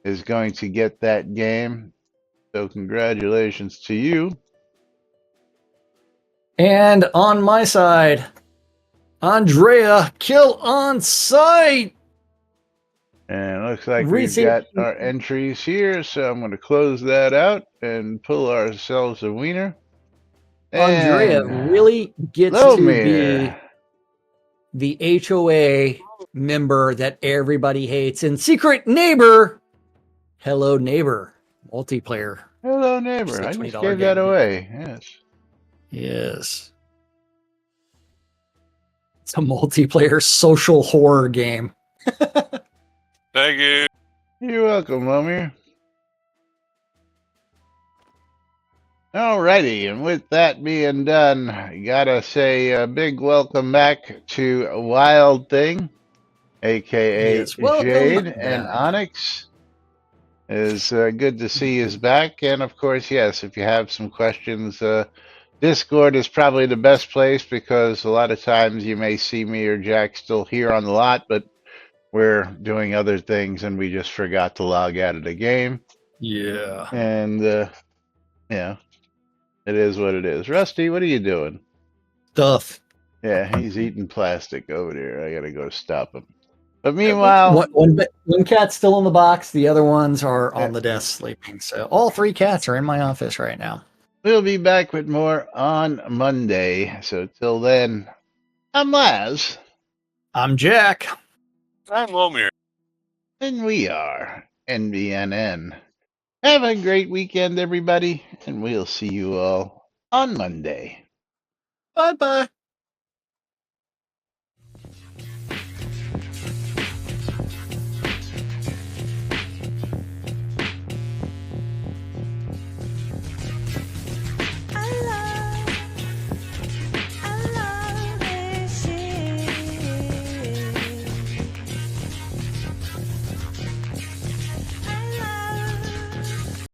is going to get that game. So congratulations to you. And on my side, Andrea, kill on sight. And it looks like we've got our entries here, so I'm going to close that out and pull ourselves a wiener. Andrea really gets to be the HOA member that everybody hates. And secret neighbor, hello neighbor, multiplayer. Hello neighbor, I just gave that away. Yes. It's a multiplayer social horror game. Thank you. You're welcome, Lomir. Alrighty, and with that being done, I gotta say a big welcome back to Wild Thing, aka Jade and Onyx. It's good to see you back, and of course, yes, if you have some questions, Discord is probably the best place because a lot of times you may see me or Jack still here on the lot, but we're doing other things and we just forgot to log out of the game. Yeah. And, yeah, it is what it is. Rusty, what are you doing? Stuff. Yeah, he's eating plastic over there. I gotta go stop him. But meanwhile, one cat's still in the box. The other ones are on the desk sleeping. So all 3 cats are in my office right now. We'll be back with more on Monday. So till then, I'm Laz. I'm Jack. I'm Lomir. And we are NBNN. Have a great weekend, everybody, and we'll see you all on Monday. Bye-bye.